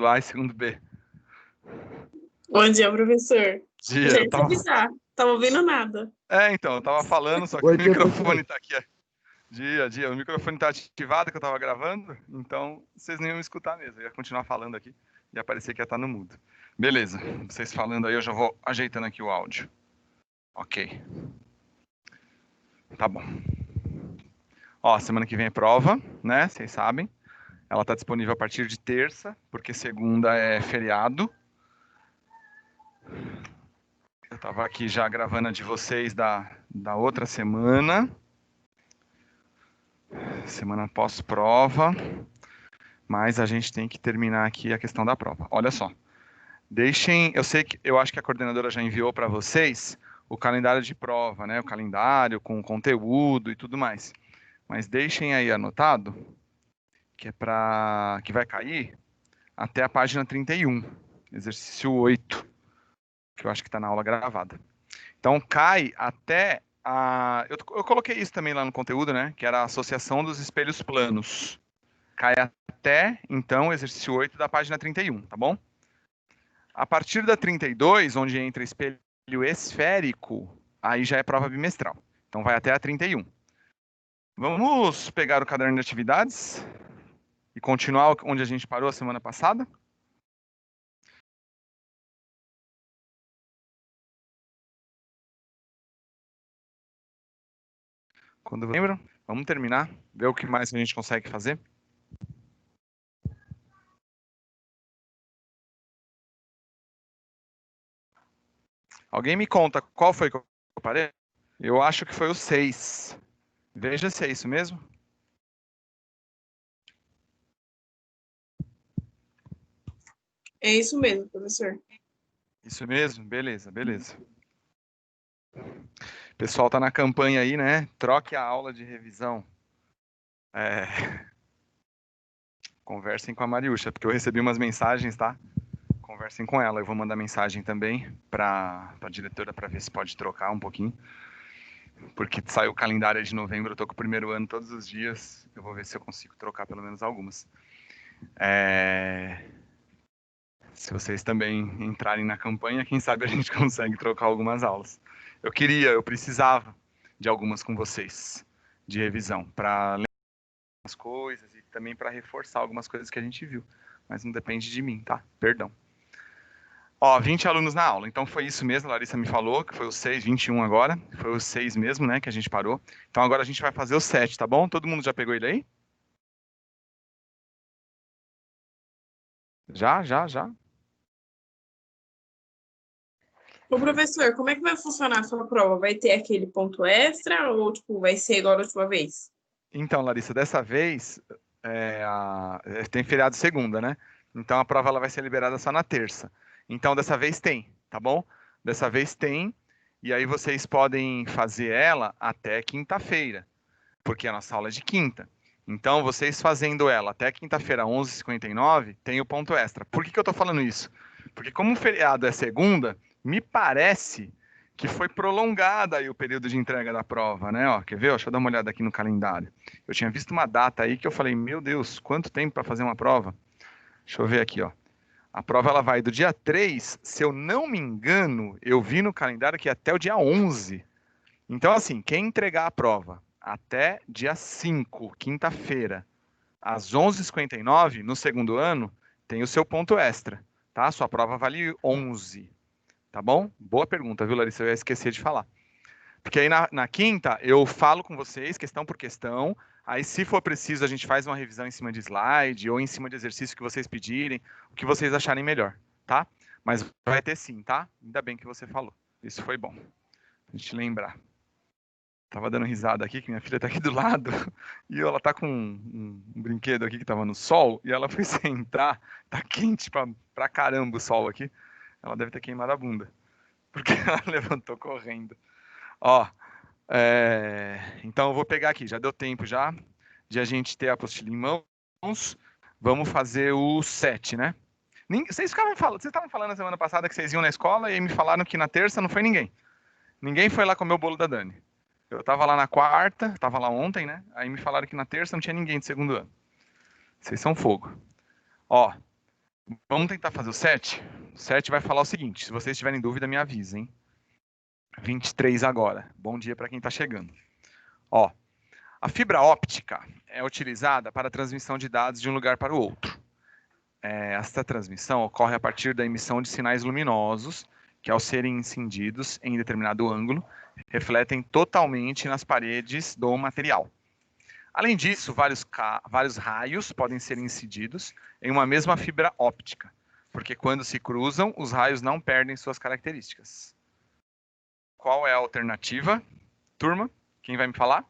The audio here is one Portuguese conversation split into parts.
segundo A e segundo B. Bom dia, professor. Dia, Já ia te avisar. Tava ouvindo nada. Então, eu tava falando, só que Bom o dia, microfone tá aqui. Dia. O microfone tá ativado que eu tava gravando, então vocês não iam me escutar mesmo. Eu ia continuar falando aqui e aparecer que ia estar no mudo. Beleza, vocês falando aí, eu já vou ajeitando aqui o áudio. Ok. Tá bom. Ó, semana que vem é prova, né? Vocês sabem. Ela tá disponível a partir de terça, porque segunda é feriado. Eu tava aqui já gravando a de vocês da outra semana. Semana pós-prova. Mas a gente tem que terminar aqui a questão da prova. Olha só. Eu acho que a coordenadora já enviou para vocês o calendário de prova, né? O calendário com conteúdo e tudo mais. Mas deixem aí anotado que vai cair até a página 31, exercício 8, que eu acho que está na aula gravada. Então cai até eu coloquei isso também lá no conteúdo, né? Que era a associação dos espelhos planos. Cai até, então, exercício 8 da página 31, tá bom? A partir da 32, onde entra espelho esférico, aí já é prova bimestral. Então vai até a 31. Vamos pegar o caderno de atividades e continuar onde a gente parou a semana passada? Quando lembram? Vamos terminar, ver o que mais a gente consegue fazer. Alguém me conta qual foi que eu parei? Eu acho que foi o 6. Veja se é isso mesmo. É isso mesmo, professor. Isso mesmo? Beleza. O pessoal tá na campanha aí, né? Troque a aula de revisão. Conversem com a Mariúcha, porque eu recebi umas mensagens, tá? Conversem com ela. Eu vou mandar mensagem também para a diretora para ver se pode trocar um pouquinho. Porque saiu o calendário de novembro, eu tô com o primeiro ano todos os dias. Eu vou ver se eu consigo trocar pelo menos algumas. Se vocês também entrarem na campanha, quem sabe a gente consegue trocar algumas aulas. Eu precisava de algumas com vocês, de revisão, para lembrar as coisas e também para reforçar algumas coisas que a gente viu. Mas não depende de mim, tá? Perdão. Ó, 20 alunos na aula. Então foi isso mesmo, a Larissa me falou, que foi o 6, 21 agora. Foi o 6 mesmo, né, que a gente parou. Então agora a gente vai fazer o 7, tá bom? Todo mundo já pegou ele aí? Já. Ô, professor, como é que vai funcionar a sua prova? Vai ter aquele ponto extra ou, tipo, vai ser igual da última vez? Então, Larissa, dessa vez tem feriado segunda, né? Então a prova ela vai ser liberada só na terça. Então dessa vez tem, tá bom? Dessa vez tem, e aí vocês podem fazer ela até quinta-feira, porque a nossa aula é de quinta. Então vocês fazendo ela até quinta-feira, 11h59, tem o ponto extra. Por que eu tô falando isso? Porque como o feriado é segunda, me parece que foi prolongada aí o período de entrega da prova, né? Ó, quer ver? Ó, deixa eu dar uma olhada aqui no calendário. Eu tinha visto uma data aí que eu falei, meu Deus, quanto tempo para fazer uma prova? Deixa eu ver aqui, ó. A prova ela vai do dia 3, se eu não me engano, eu vi no calendário que é até o dia 11. Então, assim, quem entregar a prova até dia 5, quinta-feira, às 11h59, no segundo ano, tem o seu ponto extra, tá? Sua prova vale 11. Tá bom? Boa pergunta, viu, Larissa? Eu ia esquecer de falar. Porque aí na quinta eu falo com vocês, questão por questão. Aí, se for preciso, a gente faz uma revisão em cima de slide ou em cima de exercício que vocês pedirem, o que vocês acharem melhor, tá? Mas vai ter sim, tá? Ainda bem que você falou. Isso foi bom. A gente lembrar. Tava dando risada aqui, que minha filha tá aqui do lado, e ela tá com um brinquedo aqui que tava no sol, e ela foi sentar, tá quente pra caramba o sol aqui. Ela deve ter queimado a bunda, porque ela levantou correndo. Ó, então eu vou pegar aqui, já deu tempo já de a gente ter a apostila em mãos. Vamos fazer o 7, né? Vocês estavam falando na semana passada que vocês iam na escola e aí me falaram que na terça não foi ninguém. Ninguém foi lá comer o bolo da Dani. Eu tava lá na quarta, tava lá ontem, né? Aí me falaram que na terça não tinha ninguém de segundo ano. Vocês são fogo. Ó, Vamos tentar fazer o 7? O 7 vai falar o seguinte, se vocês tiverem dúvida, me avisem. 23 agora. Bom dia para quem está chegando. Ó, a fibra óptica é utilizada para a transmissão de dados de um lugar para o outro. Esta transmissão ocorre a partir da emissão de sinais luminosos, que ao serem incendidos em determinado ângulo, refletem totalmente nas paredes do material. Além disso, vários raios podem ser incididos em uma mesma fibra óptica, porque quando se cruzam, os raios não perdem suas características. Qual é a alternativa? Turma, quem vai me falar?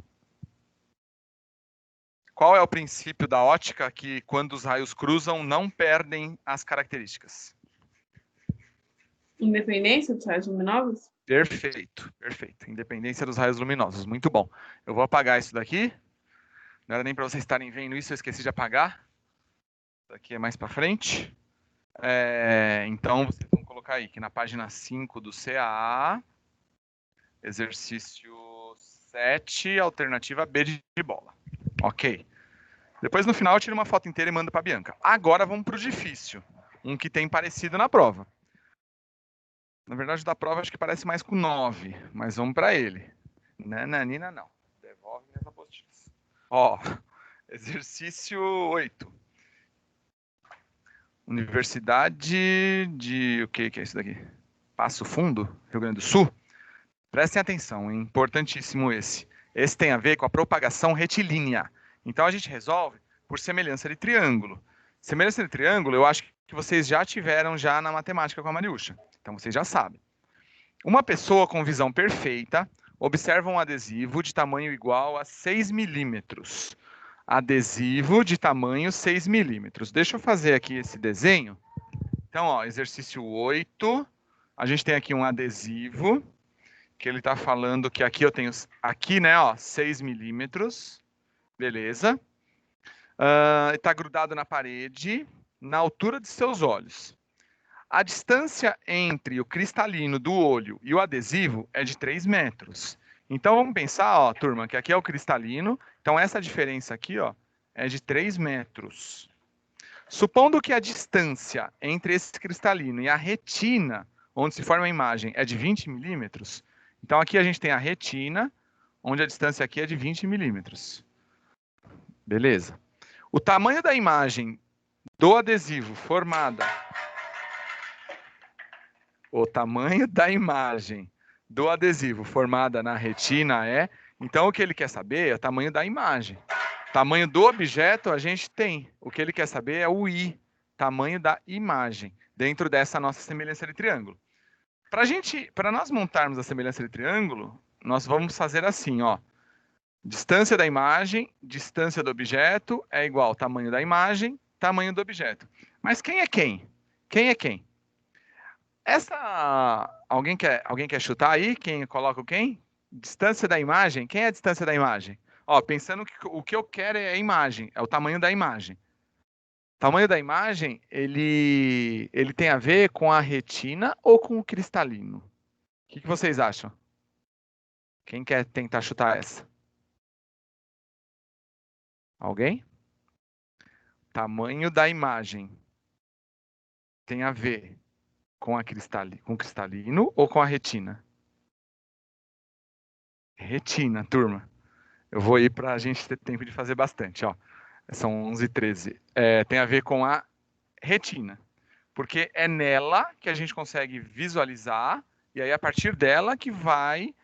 Qual é o princípio da ótica que, quando os raios cruzam, não perdem as características? Independência dos raios luminosos? Perfeito, perfeito. Independência dos raios luminosos. Muito bom. Eu vou apagar isso daqui. Não era nem para vocês estarem vendo isso, eu esqueci de apagar. Isso aqui é mais para frente. Então, vocês vão colocar aí que na página 5 do CAA, exercício 7, alternativa B de bola. Ok. Depois, no final, eu tiro uma foto inteira e mando para a Bianca. Agora, vamos para o difícil. Um que tem parecido na prova. Na verdade, da prova, acho que parece mais com 9. Mas vamos para ele. Nananina, não. Devolve minhas apostilas. Ó, exercício 8. Universidade de... O que é isso daqui? Passo Fundo, Rio Grande do Sul. Prestem atenção, é importantíssimo esse. Esse tem a ver com a propagação retilínea. Então, a gente resolve por semelhança de triângulo. Semelhança de triângulo, eu acho que vocês já tiveram já na matemática com a Mariúcha. Então, vocês já sabem. Uma pessoa com visão perfeita observa um adesivo de tamanho igual a 6 milímetros. Adesivo de tamanho 6 milímetros. Deixa eu fazer aqui esse desenho. Então, ó, exercício 8. A gente tem aqui um adesivo, que ele está falando que aqui eu tenho, aqui, né, ó, 6 milímetros. Beleza. Está grudado na parede, na altura de seus olhos. A distância entre o cristalino do olho e o adesivo é de 3 metros. Então, vamos pensar, ó, turma, que aqui é o cristalino. Então, essa diferença aqui, ó, é de 3 metros. Supondo que a distância entre esse cristalino e a retina, onde se forma a imagem, é de 20 milímetros. Então, aqui a gente tem a retina, onde a distância aqui é de 20 milímetros. Beleza. O tamanho da imagem do adesivo formada... O tamanho da imagem do adesivo formada na retina é... Então, o que ele quer saber é o tamanho da imagem. Tamanho do objeto a gente tem. O que ele quer saber é o I, tamanho da imagem, dentro dessa nossa semelhança de triângulo. Para nós montarmos a semelhança de triângulo, nós vamos fazer assim, ó. Distância da imagem, distância do objeto é igual ao tamanho da imagem, tamanho do objeto. Mas quem é quem? Quem é quem? Alguém quer chutar aí? Quem coloca o quem? Distância da imagem? Quem é a distância da imagem? Ó, pensando que o que eu quero é a imagem, é o tamanho da imagem. O tamanho da imagem, ele tem a ver com a retina ou com o cristalino? O que vocês acham? Quem quer tentar chutar essa? Alguém? Tamanho da imagem tem a ver com o cristalino ou com a retina? Retina, turma. Eu vou ir para a gente ter tempo de fazer bastante, ó. São 11h13. Tem a ver com a retina, porque é nela que a gente consegue visualizar e aí a partir dela que vai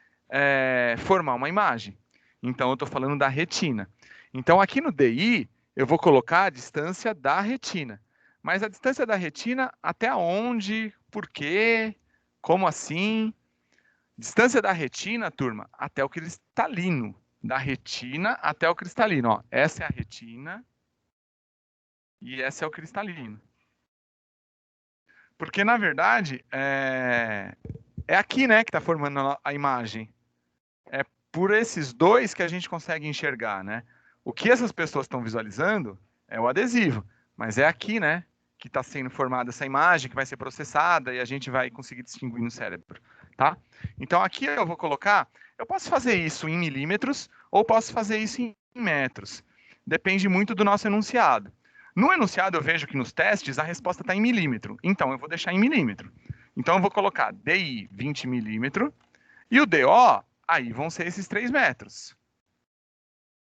formar uma imagem. Então eu estou falando da retina. Então aqui no DI eu vou colocar a distância da retina. Mas a distância da retina até onde? Por quê? Como assim? Distância da retina, turma, até o cristalino. Da retina até o cristalino. Ó, essa é a retina e esse é o cristalino. Porque, na verdade, é aqui, né, que está formando a imagem. É por esses dois que a gente consegue enxergar, né? O que essas pessoas estão visualizando é o adesivo, mas é aqui, né, que está sendo formada essa imagem, que vai ser processada e a gente vai conseguir distinguir no cérebro, tá? Então, aqui eu vou colocar... Eu posso fazer isso em milímetros ou posso fazer isso em metros. Depende muito do nosso enunciado. No enunciado eu vejo que nos testes a resposta está em milímetro. Então eu vou deixar em milímetro. Então eu vou colocar DI 20 milímetros e o DO, aí vão ser esses 3 metros.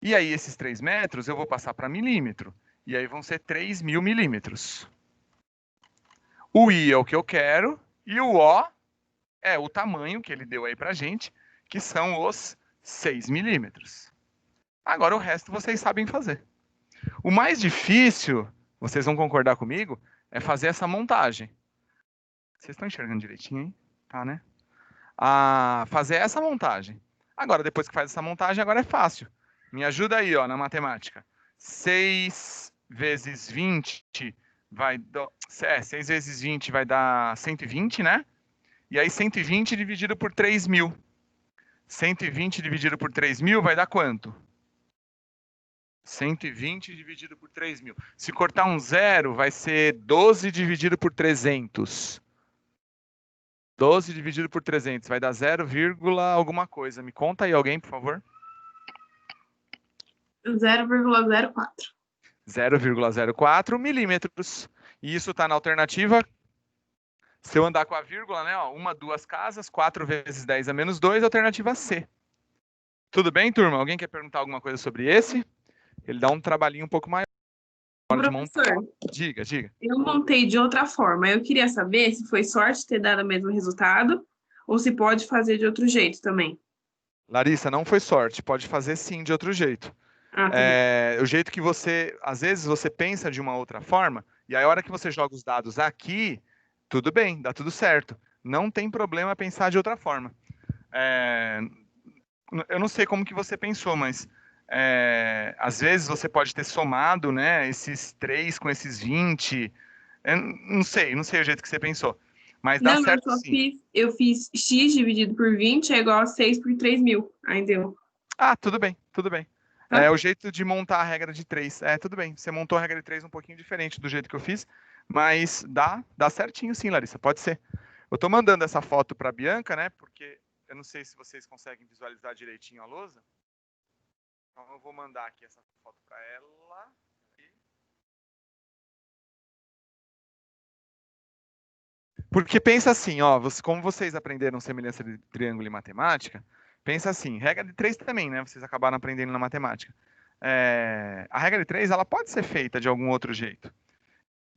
E aí esses 3 metros eu vou passar para milímetro. E aí vão ser 3.000 milímetros. O I é o que eu quero e o O é o tamanho que ele deu aí para gente, que são os 6 milímetros. Agora o resto vocês sabem fazer. O mais difícil, vocês vão concordar comigo, é fazer essa montagem. Vocês estão enxergando direitinho, hein? Tá, né? Fazer essa montagem. Agora, depois que faz essa montagem, agora é fácil. Me ajuda aí, ó, na matemática. 6 vezes 20 vai... 6 vezes 20 vai dar 120, né? E aí 120 dividido por 3.000. 120 dividido por 3.000 vai dar quanto? 120 dividido por 3.000. Se cortar um zero, vai ser 12 dividido por 300. 12 dividido por 300 vai dar 0, alguma coisa. Me conta aí alguém, por favor. 0,04. 0,04 milímetros. E isso está na alternativa. Se eu andar com a vírgula, né? Ó, 1, 2 casas, 4 vezes 10 a menos 2, alternativa C. Tudo bem, turma? Alguém quer perguntar alguma coisa sobre esse? Ele dá um trabalhinho um pouco maior. Professor, diga. eu montei de outra forma. Eu queria saber se foi sorte ter dado o mesmo resultado ou se pode fazer de outro jeito também. Larissa, não foi sorte. Pode fazer sim de outro jeito. Ah, tá bem. O jeito que você, às vezes, você pensa de uma outra forma, e aí a hora que você joga os dados aqui, tudo bem, dá tudo certo. Não tem problema pensar de outra forma. Eu não sei como que você pensou, mas às vezes você pode ter somado, né, esses 3 com esses 20. Não sei o jeito que você pensou. Mas dá Não, certo sim. eu fiz x dividido por 20 é igual a 6 por 3.000. Aí deu. Tudo bem. Tá? É o jeito de montar a regra de 3. Tudo bem. Você montou a regra de 3 um pouquinho diferente do jeito que eu fiz, mas dá certinho sim, Larissa. Pode ser. Eu tô mandando essa foto para Bianca, né? Porque eu não sei se vocês conseguem visualizar direitinho a lousa. Então eu vou mandar aqui essa foto para ela. Porque pensa assim, ó, como vocês aprenderam semelhança de triângulo em matemática, pensa assim, regra de 3 também, né? Vocês acabaram aprendendo na matemática. A regra de 3, ela pode ser feita de algum outro jeito.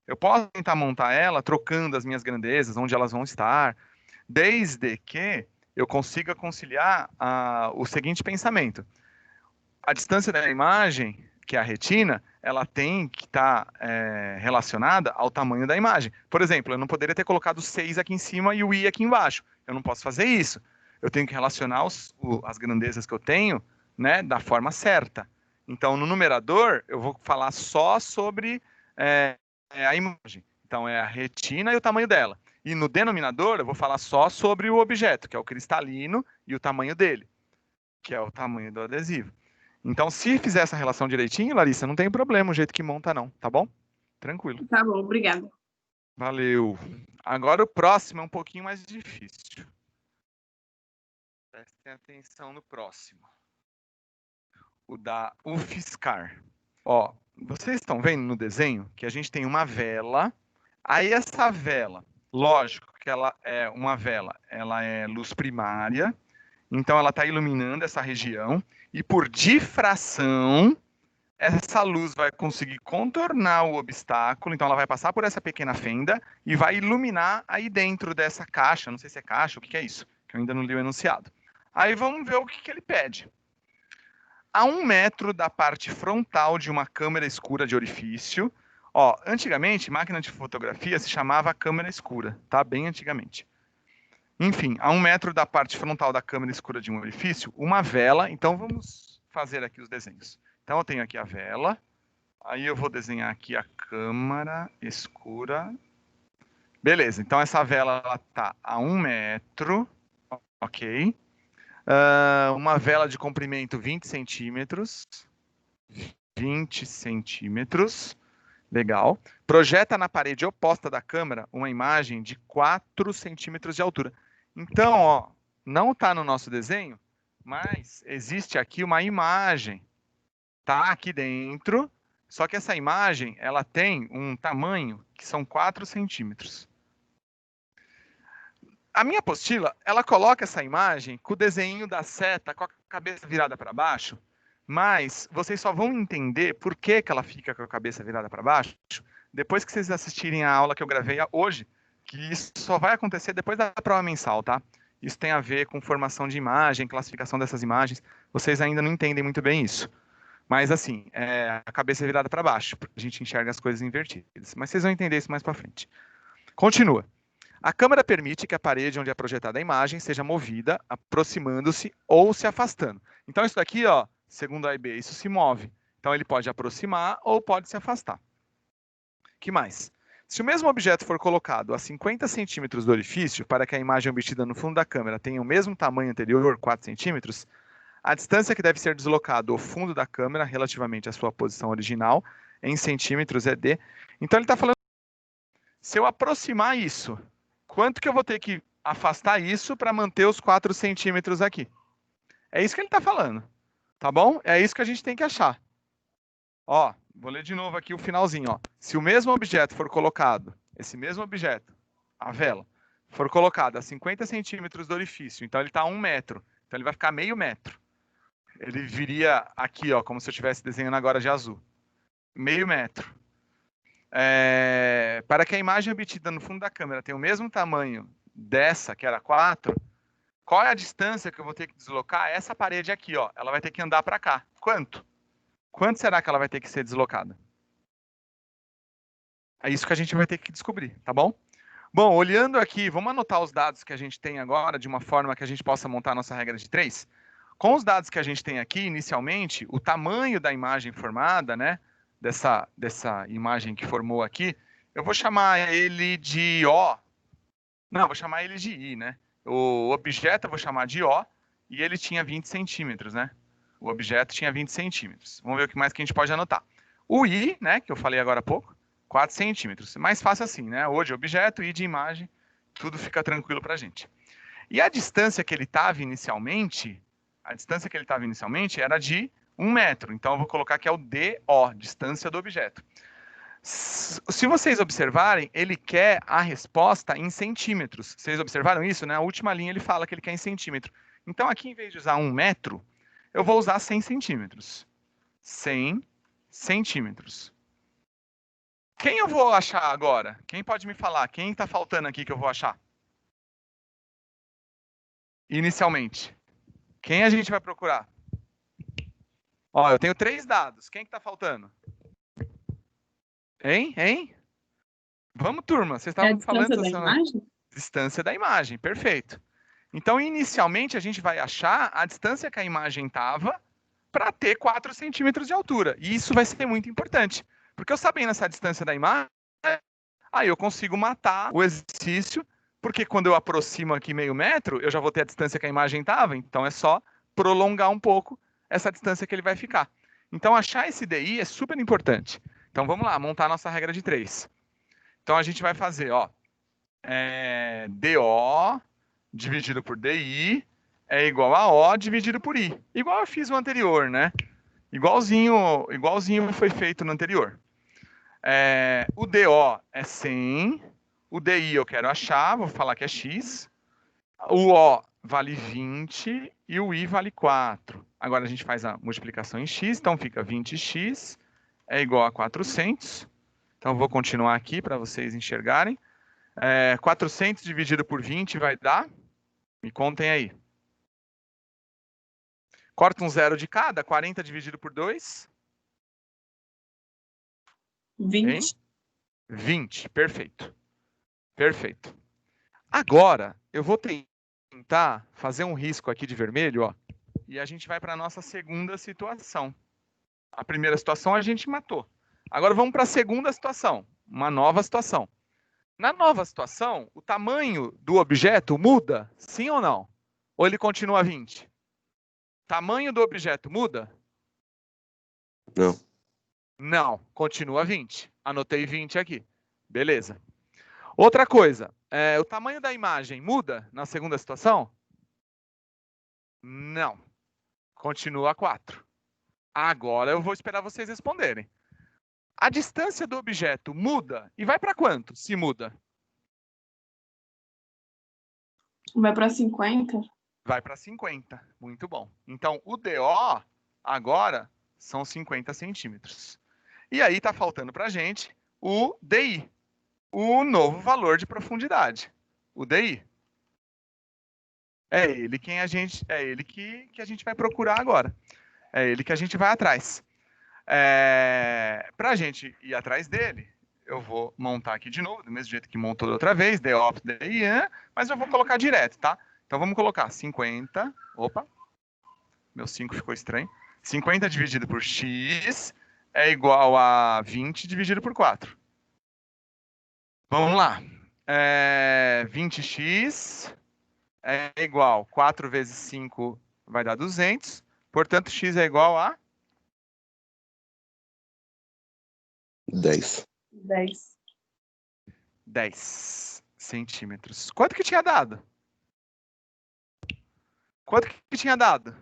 Eu posso tentar montar ela trocando as minhas grandezas, onde elas vão estar, desde que eu consiga conciliar o seguinte pensamento. A distância da imagem, que é a retina, ela tem que estar relacionada ao tamanho da imagem. Por exemplo, eu não poderia ter colocado 6 aqui em cima e o i aqui embaixo. Eu não posso fazer isso. Eu tenho que relacionar as grandezas que eu tenho, né, da forma certa. Então, no numerador, eu vou falar só sobre a imagem. Então, é a retina e o tamanho dela. E no denominador, eu vou falar só sobre o objeto, que é o cristalino, e o tamanho dele, que é o tamanho do adesivo. Então, se fizer essa relação direitinho, Larissa, não tem problema o jeito que monta, não, tá bom? Tranquilo. Tá bom, obrigada. Valeu. Agora o próximo é um pouquinho mais difícil. Prestem atenção no próximo. O da UFSCar. Ó, vocês estão vendo no desenho que a gente tem uma vela. Aí essa vela, lógico que ela é uma vela, ela é luz primária. Então ela está iluminando essa região. E por difração, essa luz vai conseguir contornar o obstáculo, então ela vai passar por essa pequena fenda e vai iluminar aí dentro dessa caixa, não sei se é caixa, o que é isso, que eu ainda não li o enunciado. Aí vamos ver o que ele pede. A 1 metro da parte frontal de uma câmera escura de orifício, antigamente, máquina de fotografia se chamava câmera escura, tá? Bem antigamente. Enfim, a 1 metro da parte frontal da câmera escura de um orifício, uma vela, então vamos fazer aqui os desenhos. Então eu tenho aqui a vela, aí eu vou desenhar aqui a câmara escura. Beleza, então essa vela está a 1 metro, ok. Uma vela de comprimento 20 centímetros. 20 centímetros, legal. Projeta na parede oposta da câmera uma imagem de 4 centímetros de altura. Então, não está no nosso desenho, mas existe aqui uma imagem. Está aqui dentro Só que essa imagem, ela tem um tamanho que são 4 centímetros. A minha apostila, ela coloca essa imagem com o desenho da seta, com a cabeça virada para baixo, mas vocês só vão entender por que ela fica com a cabeça virada para baixo depois que vocês assistirem a aula que eu gravei hoje, que isso só vai acontecer depois da prova mensal, tá? Isso tem a ver com formação de imagem, classificação dessas imagens. Vocês ainda não entendem muito bem isso. Mas assim, a cabeça é virada para baixo, porque a gente enxerga as coisas invertidas. Mas vocês vão entender isso mais para frente. Continua. A câmera permite que a parede onde é projetada a imagem seja movida, aproximando-se ou se afastando. Então isso daqui, ó, segundo a AIB, isso se move. Então ele pode aproximar ou pode se afastar. Que mais? Se o mesmo objeto for colocado a 50 centímetros do orifício, para que a imagem obtida no fundo da câmera tenha o mesmo tamanho anterior, 4 centímetros, a distância que deve ser deslocada ao fundo da câmera relativamente à sua posição original, em centímetros, é d. Então ele está falando, se eu aproximar isso, quanto que eu vou ter que afastar isso para manter os 4 centímetros aqui? É isso que ele está falando, tá bom? É isso que a gente tem que achar. Ó, vou ler de novo aqui o finalzinho, ó. Se o mesmo objeto for colocado, esse mesmo objeto, a vela, for colocado a 50 centímetros do orifício, então ele está a 1 metro, então ele vai ficar meio metro. Ele viria aqui, ó, como se eu estivesse desenhando agora de azul. Meio metro. Para que a imagem obtida no fundo da câmera tenha o mesmo tamanho dessa, que era 4, qual é a distância que eu vou ter que deslocar? Essa parede aqui, ó, ela vai ter que andar para cá. Quanto? Quanto será que ela vai ter que ser deslocada? É isso que a gente vai ter que descobrir, tá bom? Bom, olhando aqui, vamos anotar os dados que a gente tem agora de uma forma que a gente possa montar a nossa regra de 3. Com os dados que a gente tem aqui, inicialmente, o tamanho da imagem formada, né, dessa imagem que formou aqui, eu vou chamar ele de O. Não, vou chamar ele de I, né? O objeto eu vou chamar de O, e ele tinha 20 centímetros, né? O objeto tinha 20 centímetros. Vamos ver o que mais que a gente pode anotar. O I, né, que eu falei agora há pouco, 4 centímetros. Mais fácil assim, né? Hoje objeto, I de imagem, tudo fica tranquilo para a gente. E a distância que ele estava inicialmente, era de 1 metro. Então eu vou colocar que é o DO, distância do objeto. Se vocês observarem, ele quer a resposta em centímetros. Vocês observaram isso, né? A última linha ele fala que ele quer em centímetro. Então aqui, em vez de usar 1 metro, eu vou usar 100 centímetros. 100 centímetros. Quem eu vou achar agora? Quem pode me falar? Quem está faltando aqui que eu vou achar? Inicialmente. Quem a gente vai procurar? Ó, eu tenho 3 dados. Quem que está faltando? Hein? Vamos, turma. Vocês estavam falando... É a distância da imagem? Distância da imagem, perfeito. Então, inicialmente, a gente vai achar a distância que a imagem estava para ter 4 centímetros de altura. E isso vai ser muito importante. Porque eu sabendo essa distância da imagem, aí eu consigo matar o exercício, porque quando eu aproximo aqui meio metro, eu já vou ter a distância que a imagem estava, então é só prolongar um pouco essa distância que ele vai ficar. Então, achar esse DI é super importante. Então, vamos lá, montar a nossa regra de 3. Então, a gente vai fazer, ó, DO dividido por DI é igual a O dividido por I. Igual eu fiz no anterior, né? Igualzinho foi feito no anterior. O DO é 100, o DI eu quero achar, vou falar que é X, o O vale 20 e o I vale 4. Agora a gente faz a multiplicação em X, então fica 20x é igual a 400. Então vou continuar aqui para vocês enxergarem. 400 dividido por 20 vai dar? Me contem aí. Corta um zero de cada, 40 dividido por 2? 20. Hein? 20, perfeito. Perfeito. Agora, eu vou tentar fazer um risco aqui de vermelho, ó, e a gente vai para a nossa segunda situação. A primeira situação a gente matou. Agora vamos para a segunda situação, uma nova situação. Na nova situação, o tamanho do objeto muda, sim ou não? Ou ele continua 20? Tamanho do objeto muda? Não. Não, continua 20. Anotei 20 aqui. Beleza. Outra coisa, o tamanho da imagem muda na segunda situação? Não. Continua 4. Agora eu vou esperar vocês responderem. A distância do objeto muda e vai para quanto se muda? Vai para 50? Vai para 50. Muito bom. Então, o DO agora são 50 centímetros. E aí está faltando para a gente o DI, o novo valor de profundidade. O DI. É ele que a gente vai procurar agora. É ele que a gente vai atrás. Para a gente ir atrás dele, eu vou montar aqui de novo, do mesmo jeito que montou da outra vez, DO, DI, mas eu vou colocar direto, tá? Então vamos colocar 50. Opa, meu 5 ficou estranho. 50 dividido por x é igual a 20 dividido por 4. Vamos lá. 20x é igual 4 vezes 5 vai dar 200. Portanto, x é igual a 10. 10. 10 centímetros. Quanto que tinha dado? Quanto que tinha dado?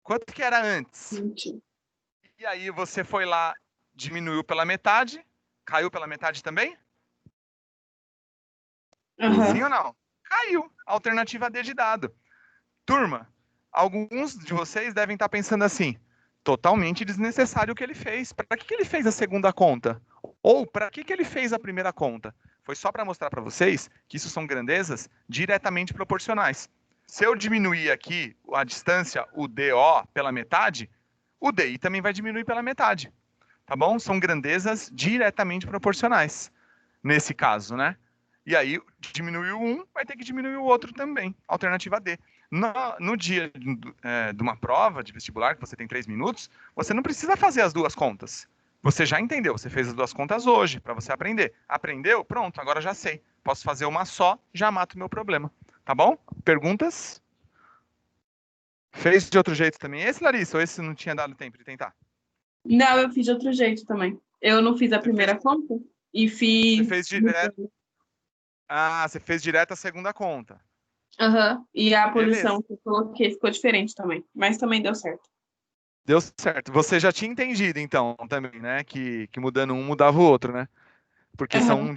Quanto que era antes? 20. E aí você foi lá, diminuiu pela metade, caiu pela metade também? Sim Aham. ou não? Caiu. Alternativa D de dado. Turma, alguns de vocês devem estar pensando assim, totalmente desnecessário o que ele fez. Para que ele fez a segunda conta? Ou para que ele fez a primeira conta? Foi só para mostrar para vocês que isso são grandezas diretamente proporcionais. Se eu diminuir aqui a distância, o DO, pela metade, o DI também vai diminuir pela metade. Tá bom? São grandezas diretamente proporcionais. Nesse caso, né? E aí, diminuiu um, vai ter que diminuir o outro também. Alternativa D. No dia de uma prova de vestibular, que você tem 3 minutos, você não precisa fazer as duas contas. Você já entendeu, você fez as duas contas hoje, para você aprender. Aprendeu? Pronto, agora já sei. Posso fazer uma só, já mato o meu problema. Tá bom? Perguntas? Fez de outro jeito também esse, Larissa? Ou esse não tinha dado tempo de tentar? Não, eu fiz de outro jeito também. Eu não fiz a Você fez, primeira conta e você fiz. fez direto. Ah, você fez direto a segunda conta. Aham. E a Beleza. posição que eu coloquei ficou diferente também. Mas também deu certo. Deu certo. Você já tinha entendido, então, também, né? Que mudando um mudava o outro, né? Porque Aham. são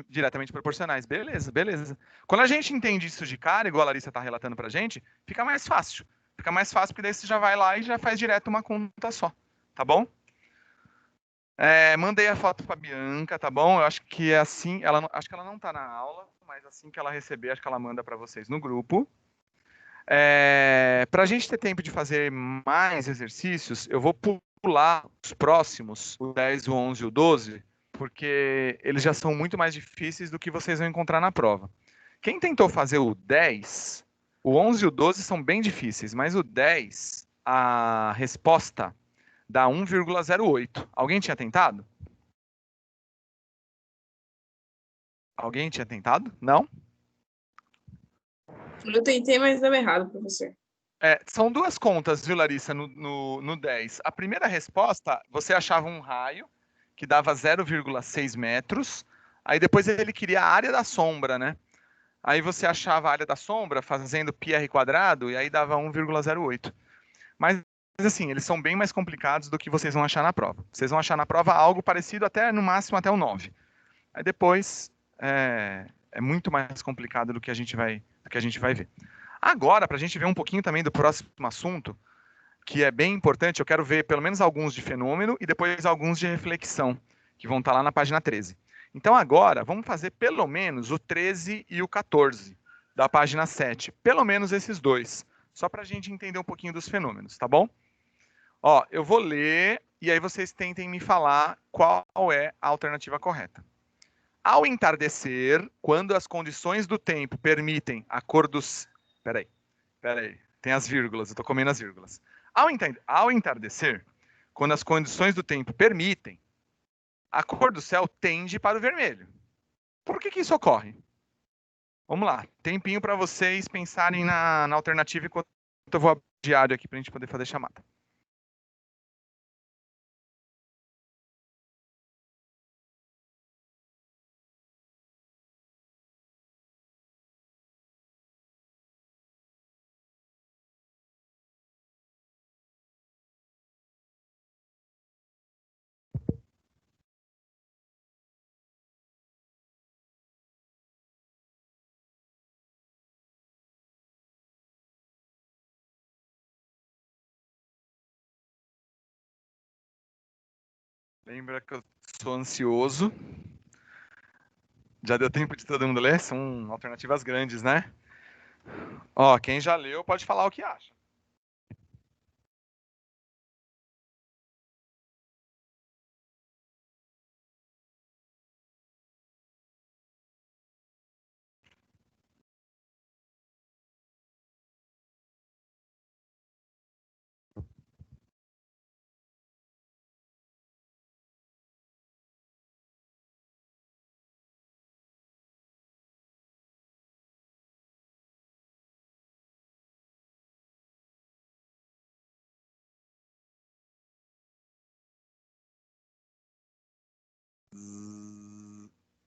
diretamente proporcionais. Beleza, beleza. Quando a gente entende isso de cara, igual a Larissa está relatando pra gente, fica mais fácil. Fica mais fácil, porque daí você já vai lá e já faz direto uma conta só. Tá bom? Mandei a foto pra Bianca, tá bom? Eu acho que é assim. Acho que ela não tá na aula, mas assim que ela receber, acho que ela manda para vocês no grupo. Para a gente ter tempo de fazer mais exercícios, eu vou pular os próximos, o 10, o 11 e o 12, porque eles já são muito mais difíceis do que vocês vão encontrar na prova. Quem tentou fazer o 10, o 11 e o 12 são bem difíceis, mas o 10, a resposta dá 1,08. Alguém tinha tentado? Alguém tinha tentado? Não? Eu tentei, mas deu errado, professor. São duas contas, viu, Larissa, no 10. A primeira resposta, você achava um raio que dava 0,6 metros, aí depois ele queria a área da sombra, né? Aí você achava a área da sombra fazendo πr quadrado e aí dava 1,08. Mas, assim, eles são bem mais complicados do que vocês vão achar na prova. Vocês vão achar na prova algo parecido até, no máximo, até o 9. Aí depois é muito mais complicado do que a gente vai ver. Agora, para a gente ver um pouquinho também do próximo assunto, que é bem importante, eu quero ver pelo menos alguns de fenômeno e depois alguns de reflexão, que vão estar lá na página 13. Então agora, vamos fazer pelo menos o 13 e o 14 da página 7. Pelo menos esses dois, só para a gente entender um pouquinho dos fenômenos, tá bom? Ó, eu vou ler e aí vocês tentem me falar qual é a alternativa correta. Ao entardecer, quando as condições do tempo permitem a cor dos... Peraí, tem as vírgulas, eu tô comendo as vírgulas. Ao entardecer, quando as condições do tempo permitem, a cor do céu tende para o vermelho. Por que isso ocorre? Vamos lá, tempinho para vocês pensarem na alternativa enquanto eu vou abrir o diário aqui para a gente poder fazer chamada. Lembra que eu sou ansioso. Já deu tempo de todo mundo ler? São alternativas grandes, né? Ó, quem já leu pode falar o que acha.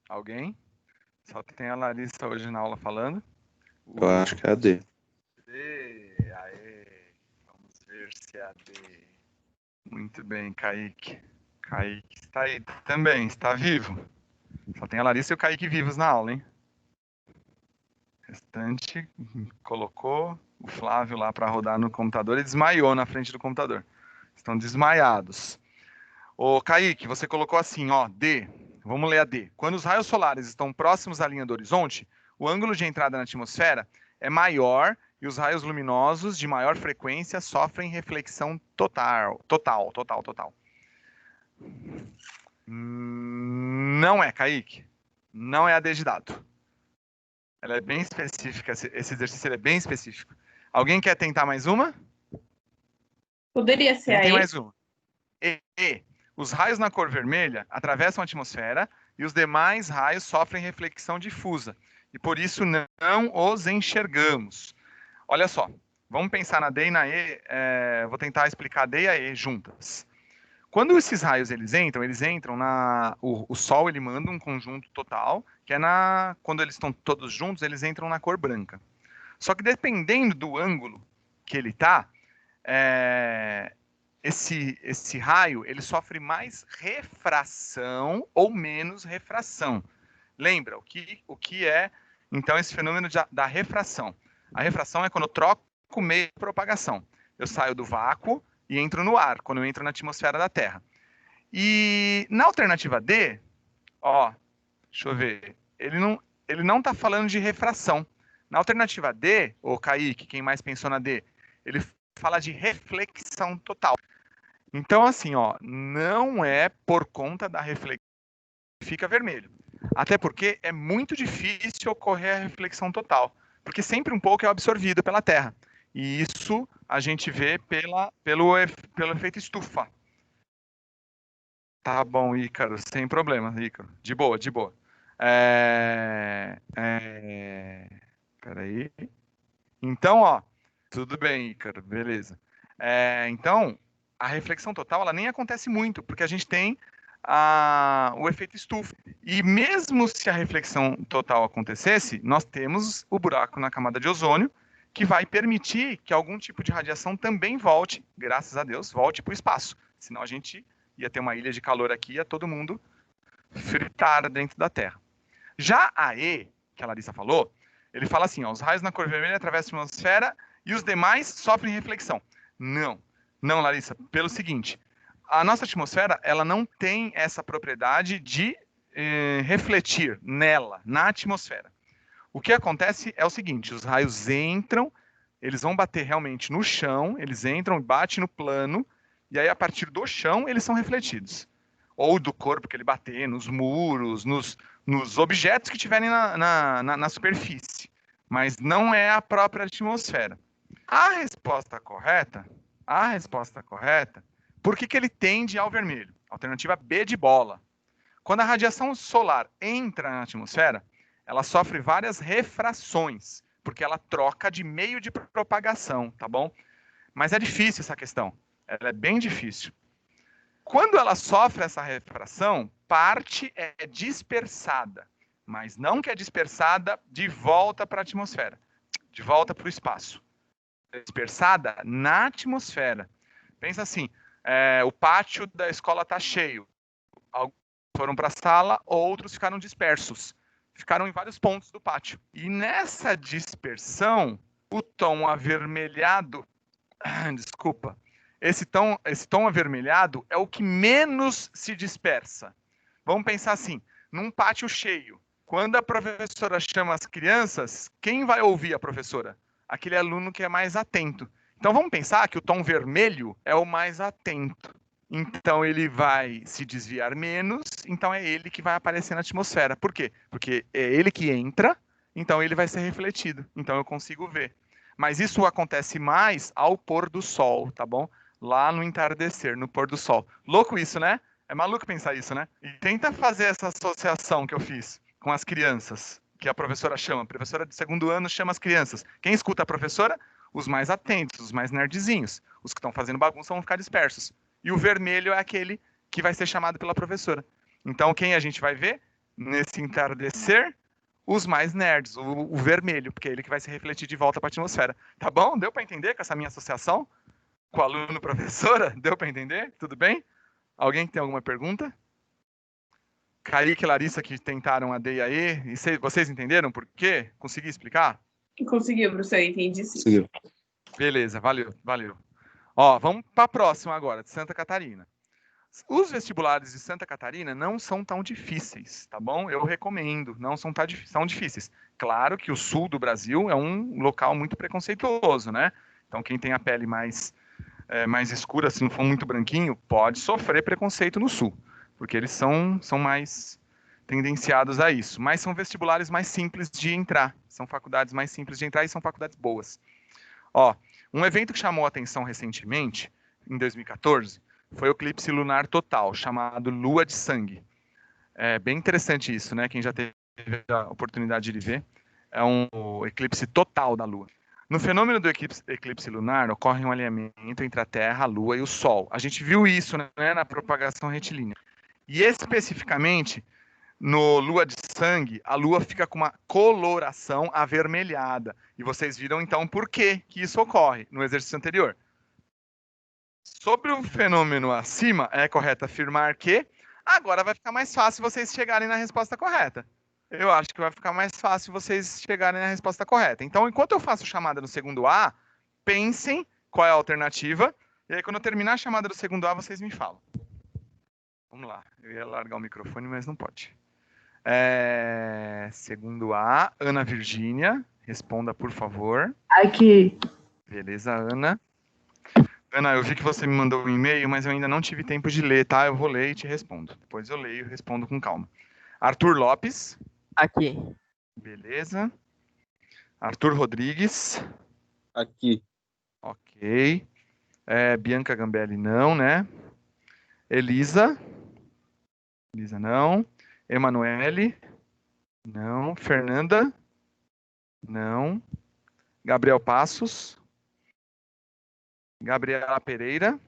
Alguém? Só tem a Larissa hoje na aula falando. Eu acho que é a D. Aê. Vamos ver se é a D. Muito bem, Kaique. Kaique está aí também, está vivo. Só tem a Larissa e o Kaique vivos na aula, hein? O restante colocou o Flávio lá para rodar no computador e desmaiou na frente do computador. Estão desmaiados. Ô, Kaique, você colocou assim, ó, D. Vamos ler a D. Quando os raios solares estão próximos à linha do horizonte, o ângulo de entrada na atmosfera é maior e os raios luminosos de maior frequência sofrem reflexão total. Não é, Kaique. Não é a D de dado. Ela é bem específica, esse exercício é bem específico. Alguém quer tentar mais uma? Poderia ser Tem aí. mais uma. E. Os raios na cor vermelha atravessam a atmosfera e os demais raios sofrem reflexão difusa. E por isso não os enxergamos. Olha só, vamos pensar na D e na E. Vou tentar explicar a D e a E juntas. Quando esses raios eles entram na... O Sol ele manda um conjunto total, que é na... Quando eles estão todos juntos, eles entram na cor branca. Só que dependendo do ângulo que ele está, esse raio ele sofre mais refração ou menos refração. Lembra o que é então esse fenômeno da refração? A refração é quando eu troco o meio de propagação. Eu saio do vácuo e entro no ar, quando eu entro na atmosfera da Terra. E na alternativa D, ó, deixa eu ver, ele não está falando de refração. Na alternativa D, o Kaique, quem mais pensou na D, ele fala de reflexão total. Então, assim, ó, não é por conta da reflexão que fica vermelho. Até porque é muito difícil ocorrer a reflexão total, porque sempre um pouco é absorvido pela Terra. E isso a gente vê pelo efeito estufa. Tá bom, Ícaro, sem problema, Ícaro. De boa, de boa. Peraí. Então, ó, tudo bem, Ícaro, beleza. Então, a reflexão total, ela nem acontece muito, porque a gente tem o efeito estufa. E mesmo se a reflexão total acontecesse, nós temos o buraco na camada de ozônio, que vai permitir que algum tipo de radiação também volte, graças a Deus, volte para o espaço. Senão a gente ia ter uma ilha de calor aqui e ia todo mundo fritar dentro da Terra. Já a E, que a Larissa falou, ele fala assim, ó, os raios na cor vermelha atravessam a atmosfera e os demais sofrem reflexão. Não, Larissa, pelo seguinte, a nossa atmosfera, ela não tem essa propriedade de refletir nela, na atmosfera. O que acontece é o seguinte, os raios entram, eles vão bater realmente no chão, eles entram e batem no plano, e aí a partir do chão eles são refletidos. Ou do corpo que ele bater, nos muros, nos objetos que tiverem na superfície. Mas não é a própria atmosfera. A resposta correta, por que ele tende ao vermelho? Alternativa B de bola. Quando a radiação solar entra na atmosfera, ela sofre várias refrações, porque ela troca de meio de propagação, tá bom? Mas é difícil essa questão. Ela é bem difícil. Quando ela sofre essa refração, parte é dispersada, mas não que é dispersada de volta para a atmosfera, de volta para o espaço. É dispersada na atmosfera. Pensa assim, o pátio da escola está cheio. Alguns foram para a sala, outros ficaram dispersos. Ficaram em vários pontos do pátio. E nessa dispersão, o tom avermelhado, desculpa, esse tom avermelhado é o que menos se dispersa. Vamos pensar assim, num pátio cheio. Quando a professora chama as crianças, quem vai ouvir a professora? Aquele aluno que é mais atento. Então vamos pensar que o tom vermelho é o mais atento. Então ele vai se desviar menos, então é ele que vai aparecer na atmosfera. Por quê? Porque é ele que entra, então ele vai ser refletido. Então eu consigo ver. Mas isso acontece mais ao pôr do sol, tá bom? Lá no entardecer, no pôr do sol. Louco isso, né? É maluco pensar isso, né? E tenta fazer essa associação que eu fiz com as crianças, que a professora chama. A professora de segundo ano chama as crianças. Quem escuta a professora? Os mais atentos, os mais nerdzinhos. Os que estão fazendo bagunça vão ficar dispersos. E o vermelho é aquele que vai ser chamado pela professora. Então, quem a gente vai ver nesse entardecer? Os mais nerds, o vermelho, porque é ele que vai se refletir de volta para a atmosfera. Tá bom? Deu para entender com essa minha associação? Com o aluno-professora? Deu para entender? Tudo bem? Alguém tem alguma pergunta? Kaique e Larissa que tentaram a DAE, e vocês entenderam por quê? Consegui explicar? Conseguiu, professor, entendi sim. Conseguiu. Beleza, valeu. Ó, vamos para a próxima agora, de Santa Catarina. Os vestibulares de Santa Catarina não são tão difíceis, tá bom? Eu recomendo, não são tão difíceis. Claro que o sul do Brasil é um local muito preconceituoso, né? Então quem tem a pele mais escura, se não for muito branquinho, pode sofrer preconceito no sul, porque eles são mais tendenciados a isso. Mas são vestibulares mais simples de entrar, são faculdades mais simples de entrar e são faculdades boas. Ó, um evento que chamou a atenção recentemente, em 2014, foi o eclipse lunar total, chamado Lua de Sangue. É bem interessante isso, né? Quem já teve a oportunidade de ver, é um eclipse total da Lua. No fenômeno do eclipse lunar, ocorre um alinhamento entre a Terra, a Lua e o Sol. A gente viu isso, né, na propagação retilínea. E especificamente, no Lua de Sangue, a Lua fica com uma coloração avermelhada. E vocês viram, então, por que isso ocorre no exercício anterior. Sobre o fenômeno acima, é correto afirmar que agora vai ficar mais fácil vocês chegarem na resposta correta. Eu acho que vai ficar mais fácil vocês chegarem na resposta correta. Então, enquanto eu faço chamada no segundo A, pensem qual é a alternativa, e aí quando eu terminar a chamada do segundo A, vocês me falam. Vamos lá. Eu ia largar o microfone, mas não pode. Segundo A, Ana Virgínia, responda, por favor. Aqui. Beleza, Ana. Ana, eu vi que você me mandou um e-mail, mas eu ainda não tive tempo de ler, tá? Eu vou ler e te respondo. Depois eu leio e respondo com calma. Arthur Lopes. Aqui. Beleza. Arthur Rodrigues. Aqui. Ok. Bianca Gambelli, não, né? Elisa. Elisa, não. Emanuele. Não. Fernanda. Não. Gabriel Passos. Gabriela Pereira.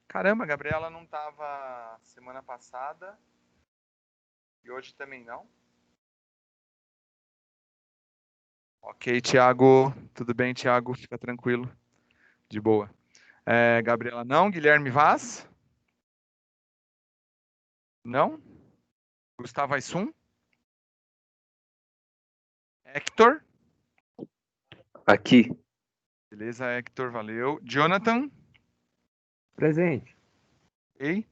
Caramba, a Gabriela não estava semana passada. E hoje também não. Ok, Thiago. Tudo bem, Thiago? Fica tranquilo. De boa. Gabriela não. Guilherme Vaz? Não. Gustavo Aissum? Hector? Aqui. Beleza, Hector, valeu. Jonathan? Presente. Ok.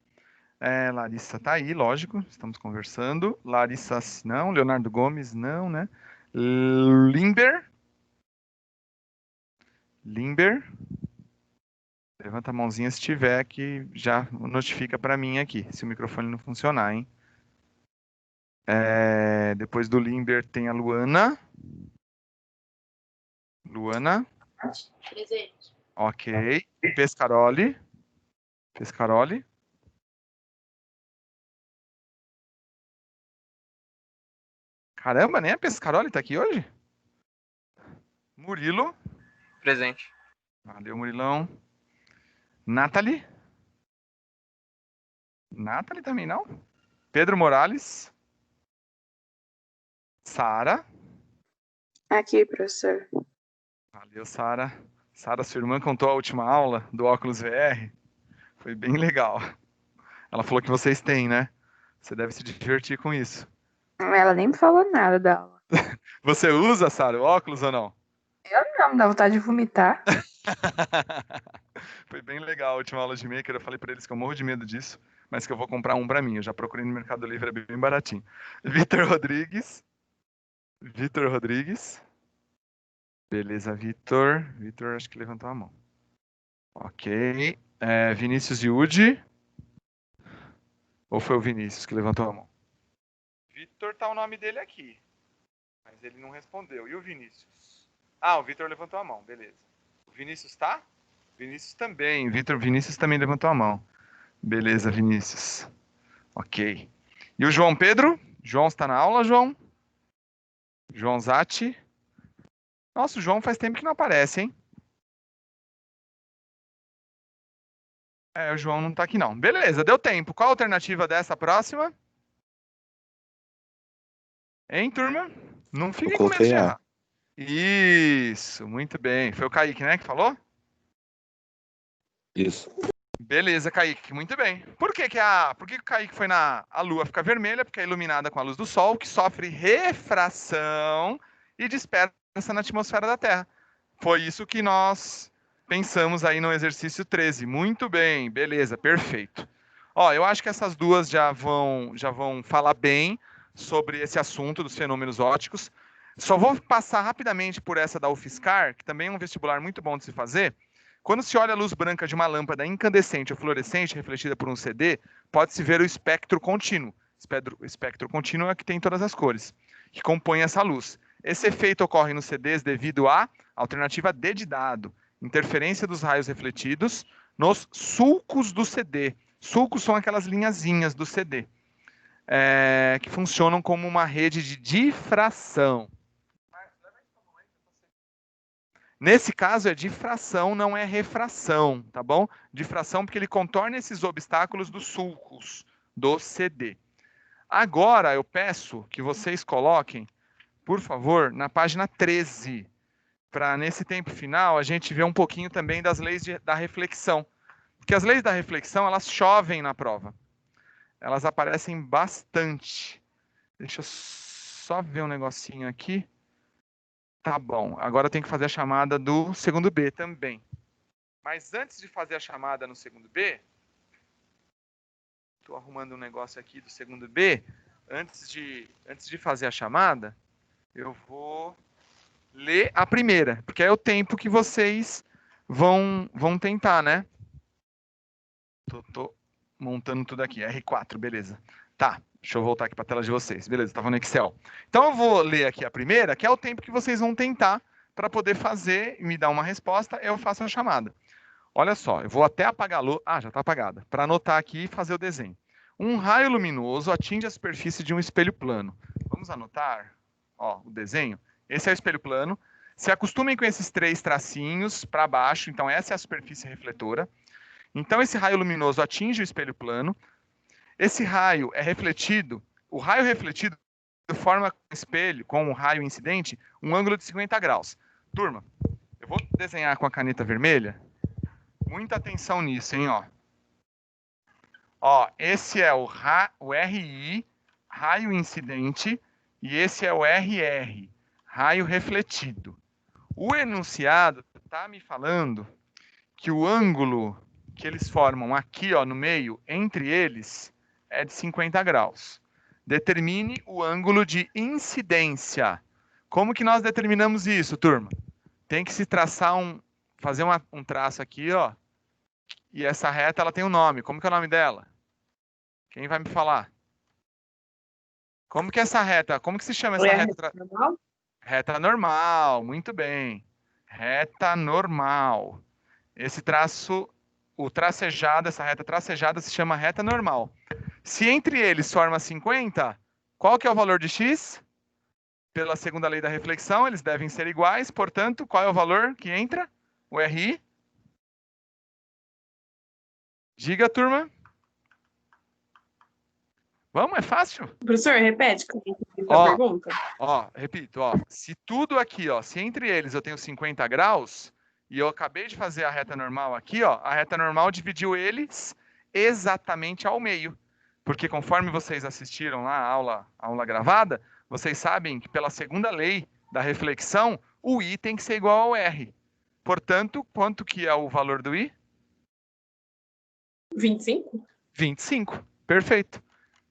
Larissa tá aí, lógico, estamos conversando. Larissa, não. Leonardo Gomes, não, né? Limber? Levanta a mãozinha se tiver, que já notifica para mim aqui, se o microfone não funcionar, hein? Depois do Limber tem a Luana. Luana? Presente. Ok. Pescaroli? Caramba, nem a Pescaroli tá aqui hoje? Murilo? Presente. Valeu, Murilão. Nathalie também não? Pedro Morales? Sara? Aqui, professor. Valeu, Sara. Sara, sua irmã contou a última aula do óculos VR. Foi bem legal. Ela falou que vocês têm, né? Você deve se divertir com isso. Ela nem me falou nada da aula. Você usa, Sara, o óculos ou não? Não me dá vontade de vomitar. Foi bem legal a última aula de maker. Eu falei pra eles que eu morro de medo disso, mas que eu vou comprar um pra mim. Eu já procurei no Mercado Livre, é bem baratinho. Vitor Rodrigues. Vitor Rodrigues. Beleza, Vitor. Vitor, acho que levantou a mão. Ok. Vinícius Yudi. Ou foi o Vinícius que levantou a mão? Vitor tá o nome dele aqui. Mas ele não respondeu. E o Vinícius? Ah, o Vitor levantou a mão. Beleza. O Vinícius tá? Vinícius também. Vinícius também levantou a mão. Beleza, Vinícius. Ok. E o João Pedro? João está na aula, João? João Zatti? Nossa, o João faz tempo que não aparece, hein? O João não tá aqui não. Beleza, deu tempo. Qual a alternativa dessa próxima? Hein, turma? Não fiquem com medo de coloquei A. errar. Isso, muito bem. Foi o Kaique, né, que falou? Isso. Beleza, Kaique, muito bem. Por que o Kaique foi a Lua fica vermelha? Porque é iluminada com a luz do Sol, que sofre refração e dispersa na atmosfera da Terra. Foi isso que nós pensamos aí no exercício 13. Muito bem, beleza, perfeito. Ó, eu acho que essas duas já vão falar bem sobre esse assunto dos fenômenos ópticos. Só vou passar rapidamente por essa da UFSCar, que também é um vestibular muito bom de se fazer. Quando se olha a luz branca de uma lâmpada incandescente ou fluorescente refletida por um CD, pode-se ver o espectro contínuo. O espectro contínuo é que tem todas as cores, que compõem essa luz. Esse efeito ocorre nos CDs devido à alternativa D de dado, interferência dos raios refletidos nos sulcos do CD. Sulcos são aquelas linhazinhas do CD, que funcionam como uma rede de difração. Nesse caso é difração, não é refração, tá bom? Difração porque ele contorna esses obstáculos dos sulcos do CD. Agora eu peço que vocês coloquem, por favor, na página 13, para nesse tempo final a gente ver um pouquinho também das leis da reflexão. Porque as leis da reflexão, elas chovem na prova. Elas aparecem bastante. Deixa eu só ver um negocinho aqui. Tá bom, agora eu tenho que fazer a chamada do segundo B também. Mas antes de fazer a chamada no segundo B, estou arrumando um negócio aqui do segundo B. Antes de fazer a chamada, eu vou ler a primeira, porque é o tempo que vocês vão tentar, né? Tô montando tudo aqui. R4, beleza. Tá, deixa eu voltar aqui para a tela de vocês. Beleza, estava no Excel. Então eu vou ler aqui a primeira, que é o tempo que vocês vão tentar para poder fazer e me dar uma resposta, eu faço a chamada. Olha só, eu vou até apagar a luz. Ah, já está apagada. Para anotar aqui e fazer o desenho. Um raio luminoso atinge a superfície de um espelho plano. Vamos anotar, ó, o desenho. Esse é o espelho plano. Se acostumem com esses 3 tracinhos para baixo. Então essa é a superfície refletora. Então esse raio luminoso atinge o espelho plano. Esse raio é refletido. O raio refletido forma com o espelho, com o raio incidente, um ângulo de 50 graus. Turma, eu vou desenhar com a caneta vermelha. Muita atenção nisso, hein, ó. Ó, esse é o RI, raio incidente, e esse é o RR, raio refletido. O enunciado está me falando que o ângulo que eles formam aqui, ó, no meio, entre eles, é de 50 graus. Determine o ângulo de incidência. Como que nós determinamos isso, turma? Tem que se traçar fazer um traço aqui, ó. E essa reta, ela tem um nome. Como que é o nome dela? Quem vai me falar? Como que é essa reta? Como que se chama essa reta? Normal? Reta normal, muito bem. Reta normal. Esse traço, o tracejado, essa reta tracejada se chama reta normal. Se entre eles forma 50, qual que é o valor de x? Pela segunda lei da reflexão, eles devem ser iguais, portanto, qual é o valor que entra? O RI? Diga, turma. Vamos, é fácil. Professor, repete a pergunta. Ó, repito, ó. Se tudo aqui, ó, se entre eles eu tenho 50 graus, e eu acabei de fazer a reta normal aqui, ó, a reta normal dividiu eles exatamente ao meio. Porque conforme vocês assistiram lá a aula gravada, vocês sabem que pela segunda lei da reflexão, o I tem que ser igual ao R. Portanto, quanto que é o valor do I? 25? 25. Perfeito.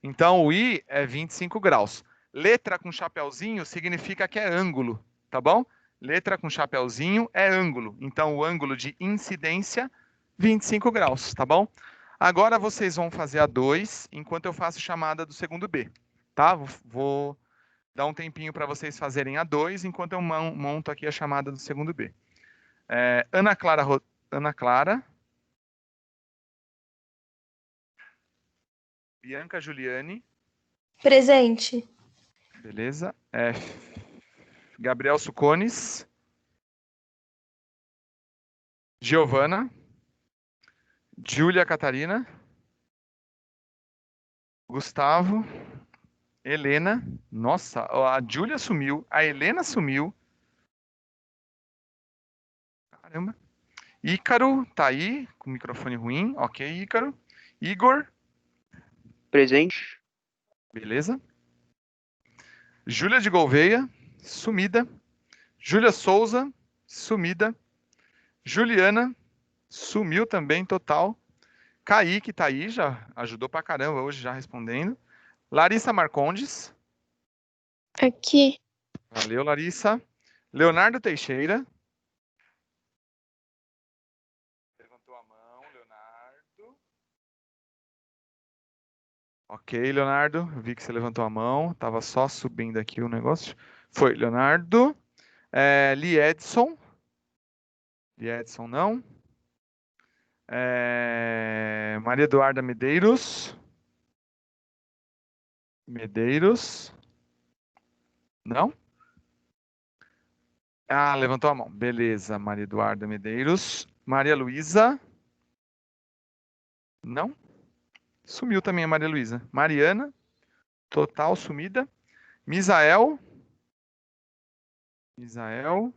Então, o I é 25 graus. Letra com chapeuzinho significa que é ângulo, tá bom? Letra com chapeuzinho é ângulo. Então, o ângulo de incidência, 25 graus, tá bom? Agora vocês vão fazer a 2, enquanto eu faço chamada do segundo B, tá? Vou dar um tempinho para vocês fazerem a 2, enquanto eu monto aqui a chamada do segundo B. Ana Clara. Bianca Juliane. Presente. Beleza. Gabriel Sucones. Giovana. Júlia Catarina. Gustavo. Helena. Nossa, a Júlia sumiu. A Helena sumiu. Caramba. Ícaro, tá aí, com o microfone ruim. Ok, Ícaro. Igor. Presente. Beleza. Júlia de Gouveia, sumida. Júlia Souza, sumida. Juliana, sumiu também, total. Kaique tá aí, já ajudou pra caramba hoje, já respondendo. Larissa Marcondes. Aqui. Valeu, Larissa. Leonardo Teixeira. Levantou a mão, Leonardo. Ok, Leonardo. Vi que você levantou a mão. Tava só subindo aqui o negócio. Foi, Leonardo. Liedson. Liedson não. Maria Eduarda Medeiros. Medeiros. Não? Ah, levantou a mão. Beleza, Maria Eduarda Medeiros. Maria Luísa. Não? Sumiu também a Maria Luísa. Mariana. Total sumida. Misael. Misael.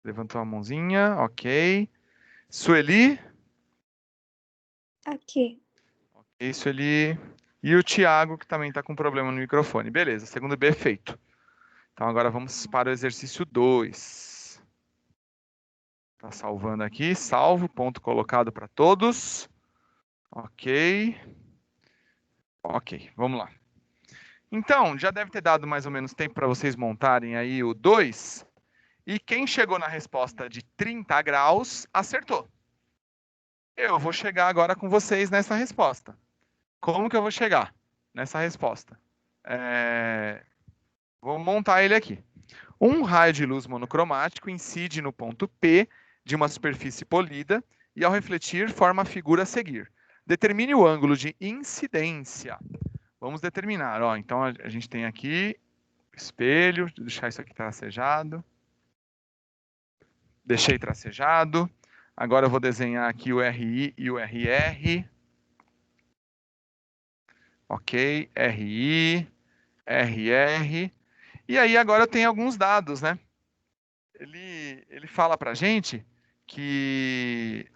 Levantou a mãozinha. Ok. Sueli. Aqui. Ok, Sueli. E o Thiago, que também está com problema no microfone. Beleza, segundo B feito. Então agora vamos para o exercício 2. Está salvando aqui. Salvo. Ponto colocado para todos. Ok. Ok, vamos lá. Então, já deve ter dado mais ou menos tempo para vocês montarem aí o 2. E quem chegou na resposta de 30 graus, acertou. Eu vou chegar agora com vocês nessa resposta. Como que eu vou chegar nessa resposta? Vou montar ele aqui. Um raio de luz monocromático incide no ponto P de uma superfície polida e, ao refletir, forma a figura a seguir. Determine o ângulo de incidência. Vamos determinar. Então, a gente tem aqui espelho. Vou deixar isso aqui tracejado. Deixei tracejado. Agora eu vou desenhar aqui o RI e o RR. Ok, RI, RR. E aí agora eu tenho alguns dados, né? Ele fala pra gente que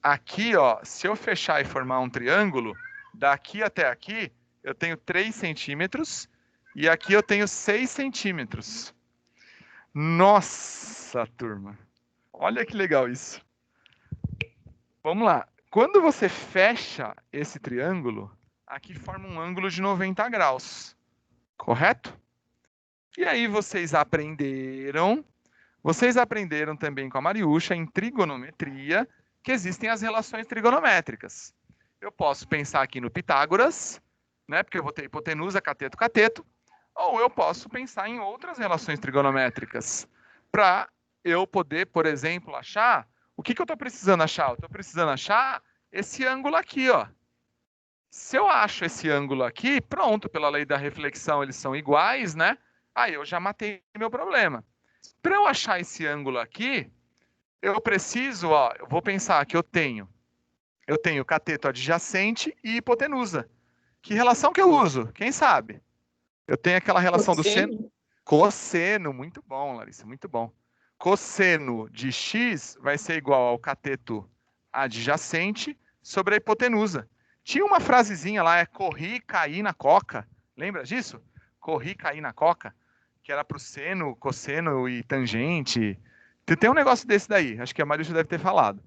aqui, ó, se eu fechar e formar um triângulo, daqui até aqui, eu tenho 3 centímetros e aqui eu tenho 6 centímetros. Nossa, turma! Olha que legal isso. Vamos lá. Quando você fecha esse triângulo, aqui forma um ângulo de 90 graus. Correto? E aí vocês aprenderam também com a Mariúcha em trigonometria que existem as relações trigonométricas. Eu posso pensar aqui no Pitágoras, né, porque eu vou ter hipotenusa, cateto, cateto, ou eu posso pensar em outras relações trigonométricas para eu poder, por exemplo, achar... O que eu estou precisando achar? Eu estou precisando achar esse ângulo aqui, ó. Se eu acho esse ângulo aqui, pronto, pela lei da reflexão eles são iguais, né? Aí eu já matei meu problema. Para eu achar esse ângulo aqui, eu preciso, ó, eu vou pensar que eu tenho cateto adjacente e hipotenusa. Que relação que eu uso? Quem sabe? Eu tenho aquela relação do seno. Cosseno, muito bom, Larissa, muito bom. Cosseno de x vai ser igual ao cateto adjacente sobre a hipotenusa. Tinha uma frasezinha lá, corri e caí na coca. Lembra disso? Corri e caí na coca. que era para o seno, cosseno e tangente. Tem um negócio desse daí, acho que a Mariúcha deve ter falado.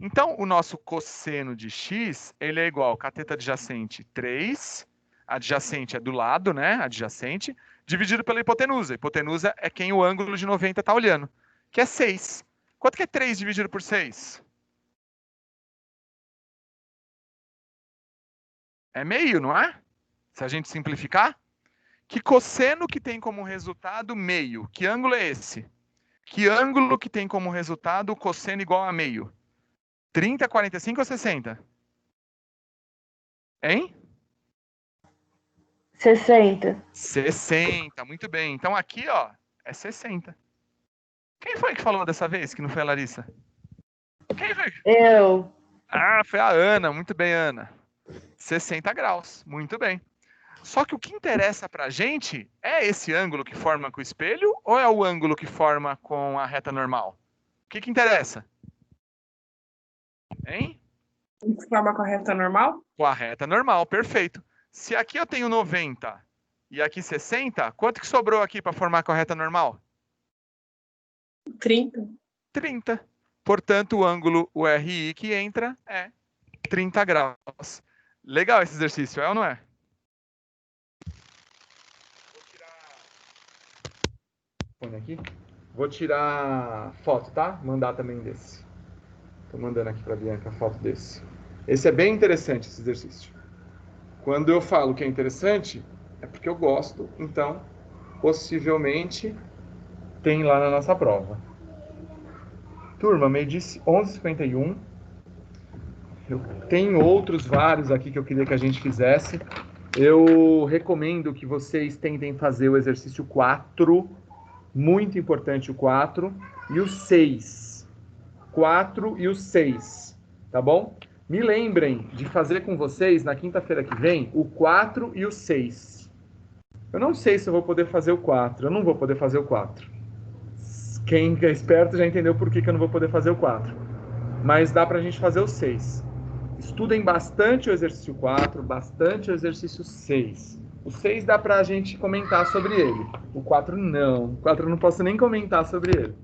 Então, o nosso cosseno de x, ele é igual a cateto adjacente 3, adjacente é do lado, né, adjacente, dividido pela hipotenusa. Hipotenusa é quem o ângulo de 90 está olhando, que é 6. Quanto que é 3 dividido por 6? É meio, não é? Se a gente simplificar. Que cosseno que tem como resultado meio? Que ângulo é esse? Que ângulo que tem como resultado cosseno igual a meio? 30, 45 ou 60? Hein? 60. 60, muito bem. Então aqui, ó, é 60. Quem foi que falou dessa vez, que não foi a Larissa? Quem foi? Eu. Ah, foi a Ana. Muito bem, Ana. 60 graus. Muito bem. Só que o que interessa pra gente é esse ângulo que forma com o espelho ou é o ângulo que forma com a reta normal? O que interessa? Hein? Forma com a reta normal? Com a reta normal, perfeito. Se aqui eu tenho 90 e aqui 60, quanto que sobrou aqui para formar com a reta normal? 30. 30. Portanto, o ângulo URI que entra é 30 graus. Legal esse exercício, é ou não é? Vou tirar foto, tá? Mandar também desse. Tô mandando aqui para Bianca a foto desse. Esse é bem interessante, esse exercício. Quando eu falo que é interessante, é porque eu gosto, então, possivelmente, tem lá na nossa prova. Turma, meio-dia 11h51. Eu tenho outros vários aqui que eu queria que a gente fizesse. Eu recomendo que vocês tentem fazer o exercício 4, muito importante o 4, e o 6. 4 e o 6, tá bom? Me lembrem de fazer com vocês, na quinta-feira que vem, o 4 e o 6. Eu não sei se eu vou poder fazer o 4, eu não vou poder fazer o 4. Quem é esperto já entendeu por que eu não vou poder fazer o 4. Mas dá pra gente fazer o 6. Estudem bastante o exercício 4, bastante o exercício 6. O 6 dá pra gente comentar sobre ele. O 4 não. O 4 eu não posso nem comentar sobre ele.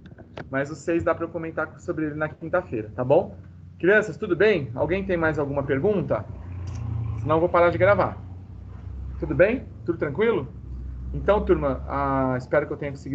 Mas o 6 dá pra eu comentar sobre ele na quinta-feira, tá bom? Crianças, tudo bem? Alguém tem mais alguma pergunta? Senão eu vou parar de gravar. Tudo bem? Tudo tranquilo? Então, turma, espero que eu tenha conseguido